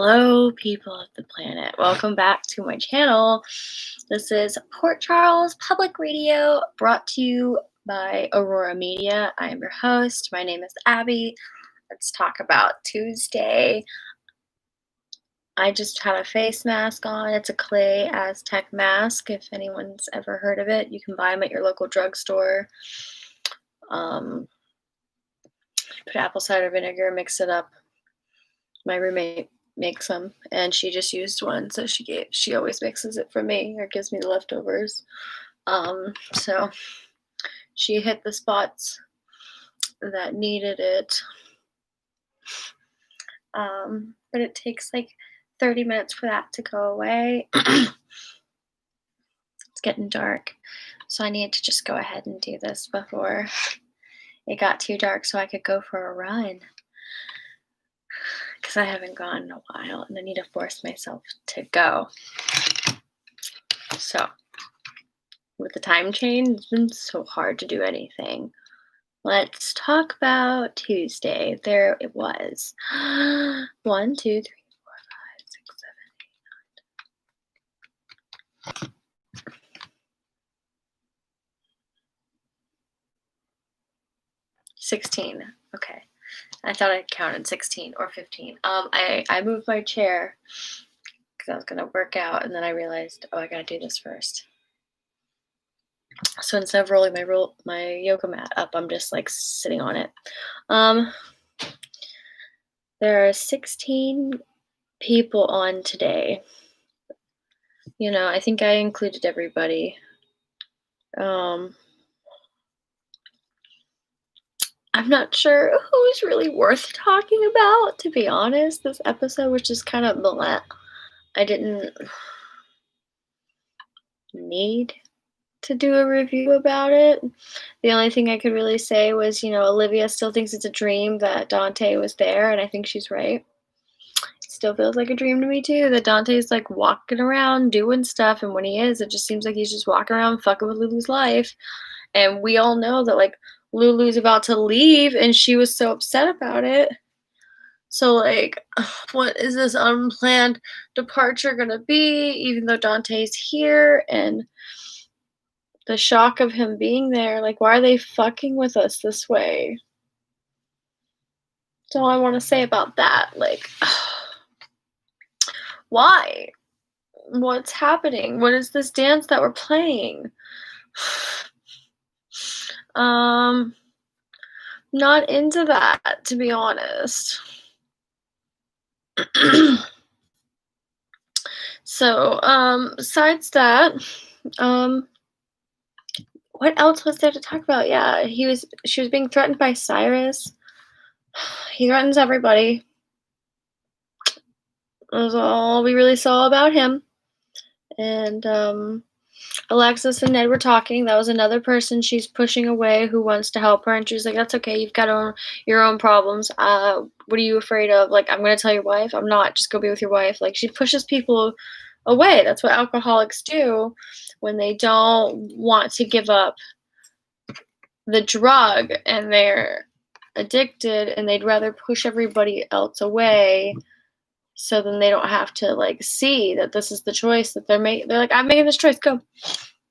Hello, people of the planet. Welcome back to my channel. This is Port Charles Public Radio brought to you by Aurora Media. I am your host. My name is Abby. Let's talk about Tuesday. I just had a face mask on. It's a clay Aztec mask. If anyone's ever heard of it, you can buy them at your local drugstore. Put apple cider vinegar, mix it up. My roommate makes them, and she just used one, so she always mixes it for me or gives me the leftovers. So she hit the spots that needed it. But it takes like 30 minutes for that to go away. It's getting dark, so I need to just go ahead and do this before it got too dark so I could go for a run. Because I haven't gone in a while and I need to force myself to go. So, with the time change, it's been so hard to do anything. Let's talk about Tuesday. There it was. 1, 2, 3, 4, 5, 6, 7, 8, 9. 16. Okay. I thought I counted 16 or 15. I moved my chair because I was gonna work out, and then I realized, oh, I gotta do this first. So instead of rolling my yoga mat up, I'm just like sitting on it. There are 16 people on today. You know, I think I included everybody. I'm not sure who's really worth talking about, to be honest. This episode was just kind of bleh. I didn't need to do a review about it. The only thing I could really say was, Olivia still thinks it's a dream that Dante was there, and I think she's right. It still feels like a dream to me too, that Dante's like walking around doing stuff, and when he is, it just seems like he's just walking around fucking with Lulu's life. And we all know that like Lulu's about to leave, and she was so upset about it. So, like, what is this unplanned departure gonna be, even though Dante's here, and the shock of him being there, like, why are they fucking with us this way? That's all I want to say about that. Like, why? What's happening? What is this dance that we're playing? Not into that, to be honest. So, besides that, what else was there to talk about? Yeah, she was being threatened by Cyrus. He threatens everybody. That was all we really saw about him. And, Alexis and Ned were talking. That was another person she's pushing away who wants to help her. And she's like, that's okay. You've got your own problems. What are you afraid of? Like, I'm going to tell your wife. I'm not. Just go be with your wife. Like, she pushes people away. That's what alcoholics do when they don't want to give up the drug and they're addicted and they'd rather push everybody else away. So then they don't have to like see that this is the choice that they're making. They're like, I'm making this choice. Go.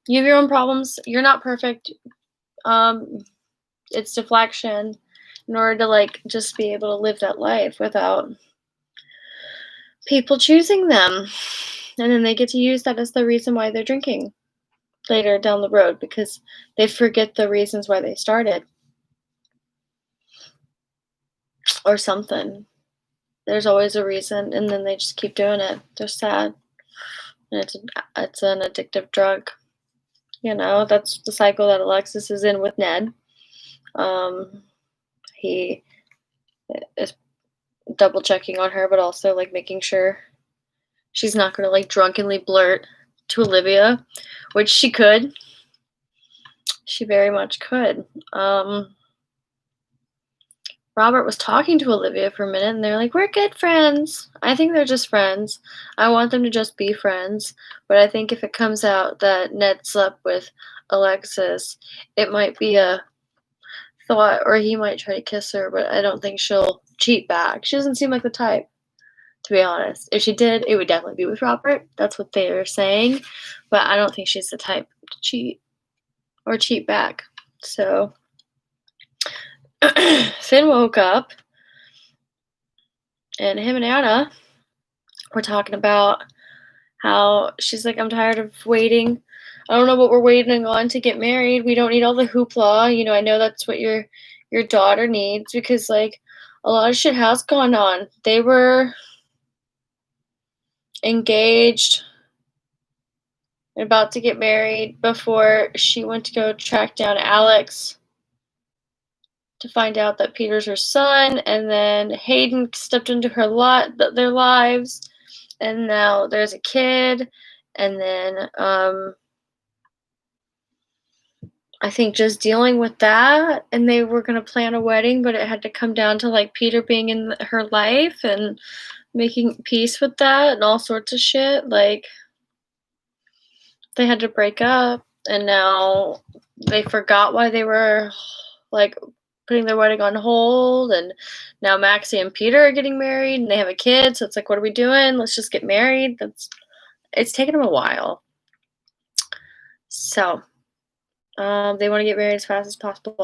You have your own problems. You're not perfect. It's deflection in order to like just be able to live that life without people choosing them. And then they get to use that as the reason why they're drinking later down the road because they forget the reasons why they started. Or something. There's always a reason, and then they just keep doing it. They're sad. And it's an addictive drug. That's the cycle that Alexis is in with Ned. He is double checking on her, but also like making sure she's not gonna like drunkenly blurt to Olivia, which she could. She very much could. Robert was talking to Olivia for a minute, and they're like, we're good friends. I think they're just friends. I want them to just be friends. But I think if it comes out that Ned slept with Alexis, it might be a thought, or he might try to kiss her, but I don't think she'll cheat back. She doesn't seem like the type. to be honest. If she did, it would definitely be with Robert. That's what they're saying, but I don't think she's the type to cheat or cheat back. So Finn woke up, and him and Anna were talking about how she's like, "I'm tired of waiting. I don't know what we're waiting on to get married. We don't need all the hoopla. I know that's what your daughter needs because like a lot of shit has gone on. They were engaged and about to get married before she went to go track down Alex to find out that Peter's her son, and then Hayden stepped into their lives, and now there's a kid, and then I think just dealing with that, and they were gonna plan a wedding, but it had to come down to like Peter being in her life and making peace with that and all sorts of shit. Like they had to break up, and now they forgot why they were like putting their wedding on hold, and now Maxie and Peter are getting married and they have a kid, so it's like, what are we doing? Let's just get married. It's taken them a while. So they want to get married as fast as possible.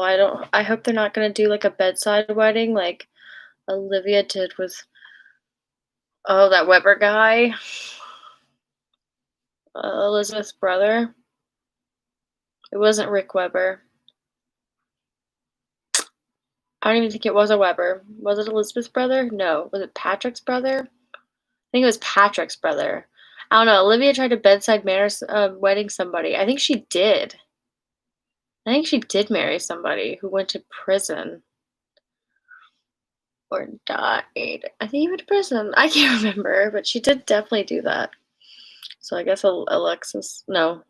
I hope they're not gonna do like a bedside wedding like Olivia did with that Weber guy. Elizabeth's brother. It wasn't Rick Weber. I don't even think it was a Weber. Was it Elizabeth's brother? No. Was it Patrick's brother? I think it was Patrick's brother. I don't know. Olivia tried to bedside wedding somebody. I think she did. I think she did marry somebody who went to prison or died. I think he went to prison. I can't remember, but she did definitely do that. So I guess Anna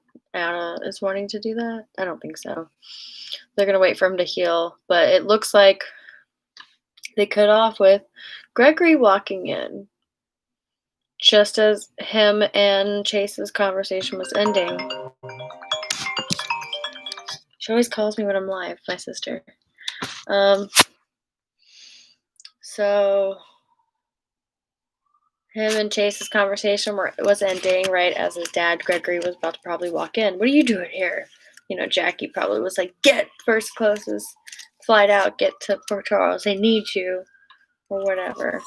is wanting to do that. I don't think so. They're gonna wait for him to heal, but it looks like they cut off with Gregory walking in just as him and Chase's conversation was ending. She always calls me when I'm live, my sister. So him and Chase's conversation was ending right as his dad, Gregory, was about to probably walk in. What are you doing here? Jackie probably was like, get first closest flight out, get to Port Charles. They need you, or whatever.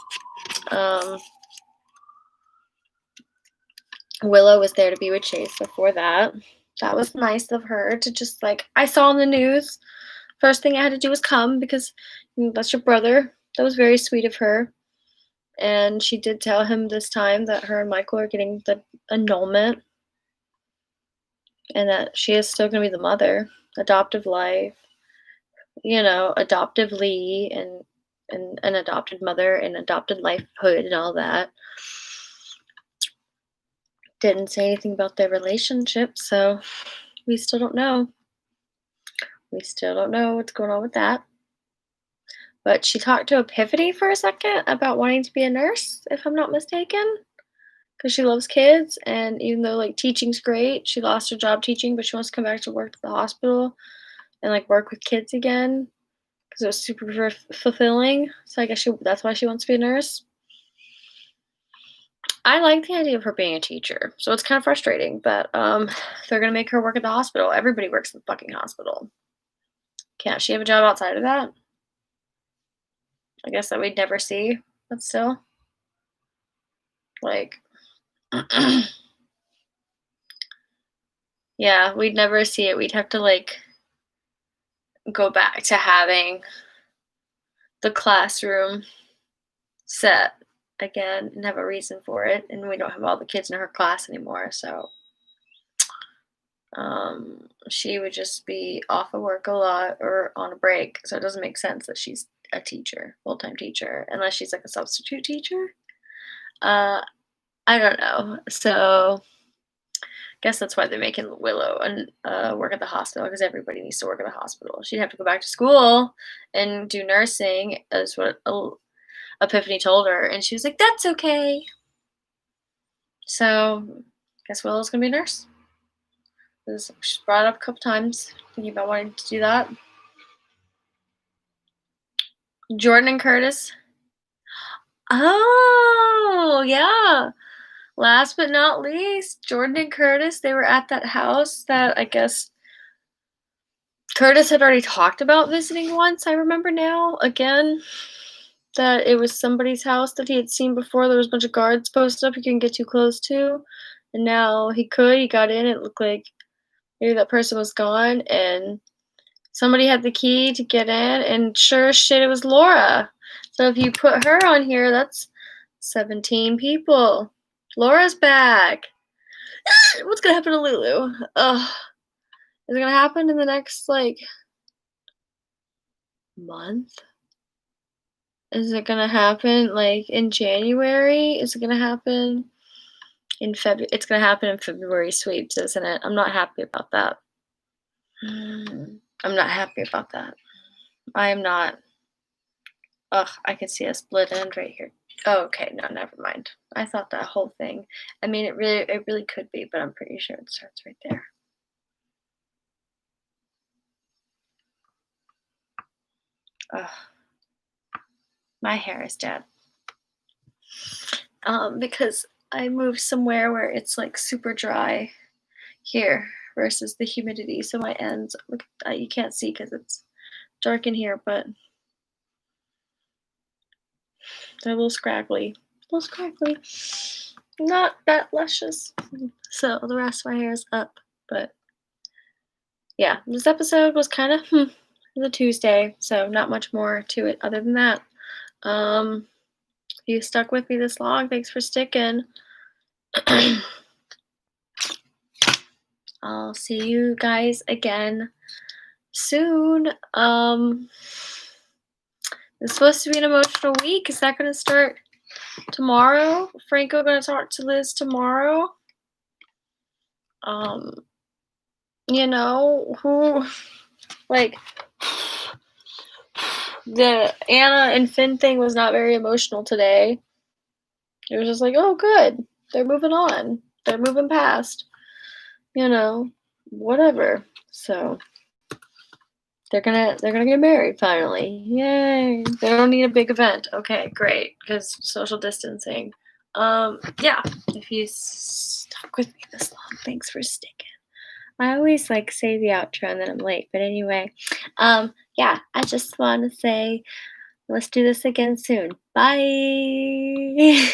Willow was there to be with Chase before that. That was nice of her to just like, I saw on the news. First thing I had to do was come because that's your brother. That was very sweet of her. And she did tell him this time that her and Michael are getting the annulment and that she is still going to be the mother, adoptive life, adoptively and an adopted mother and adopted lifehood and all that. Didn't say anything about their relationship, so we still don't know. We still don't know what's going on with that. But she talked to Epiphany for a second about wanting to be a nurse, if I'm not mistaken, because she loves kids. And even though like teaching's great, she lost her job teaching, but she wants to come back to work at the hospital and like work with kids again because it was super fulfilling. So I guess that's why she wants to be a nurse. I like the idea of her being a teacher, so it's kind of frustrating, but they're gonna make her work at the hospital. Everybody works in the fucking hospital. Can't she have a job outside of that? I guess that we'd never see, but still. Like, yeah, we'd never see it. We'd have to, like, go back to having the classroom set again and have a reason for it, and we don't have all the kids in her class anymore, so she would just be off of work a lot or on a break, so it doesn't make sense that she's a teacher, full-time teacher, unless she's like a substitute teacher. I don't know. So guess that's why they're making Willow and work at the hospital because everybody needs to work at the hospital. She'd have to go back to school and do nursing, is what Epiphany told her, and she was like, "That's okay." So guess Willow's gonna be a nurse. She's brought it up a couple times, thinking about wanting to do that. Jordan and Curtis. Oh, yeah. Last but not least, Jordan and Curtis, they were at that house that I guess Curtis had already talked about visiting once, I remember now, again, that it was somebody's house that he had seen before. There was a bunch of guards posted up he couldn't get too close to, and now he could. He got in, it looked like maybe that person was gone, and somebody had the key to get in, and sure as shit, it was Laura. So if you put her on here, that's 17 people. Laura's back. What's gonna happen to Lulu? Ugh. Is it gonna happen in the next, like, month? Is it gonna happen, like, in January? Is it gonna happen in February? It's gonna happen in February sweeps, isn't it? I'm not happy about that. I'm not happy about that. I am not. Ugh, I can see a split end right here. Oh, okay, no, never mind. I thought that whole thing. I mean, it really could be, but I'm pretty sure it starts right there. Ugh, my hair is dead. Because I moved somewhere where it's like super dry here versus the humidity, so my ends look. You can't see because it's dark in here, but they're a little scraggly. A little scraggly. Not that luscious. So the rest of my hair is up, but yeah, this episode was kind of the Tuesday, so not much more to it other than that. If you stuck with me this long, thanks for sticking. I'll see you guys again soon. It's supposed to be an emotional week. Is that going to start tomorrow? Franco going to talk to Liz tomorrow? You know, who, like, the Anna and Finn thing was not very emotional today. It was just like, oh, good. They're moving on. They're moving past. You know, whatever. So they're gonna get married finally. Yay. They don't need a big event. Okay, great. Because social distancing. Yeah. If you stuck with me this long, thanks for sticking. I always like say the outro and then I'm late. But anyway, yeah, I just want to say let's do this again soon. Bye.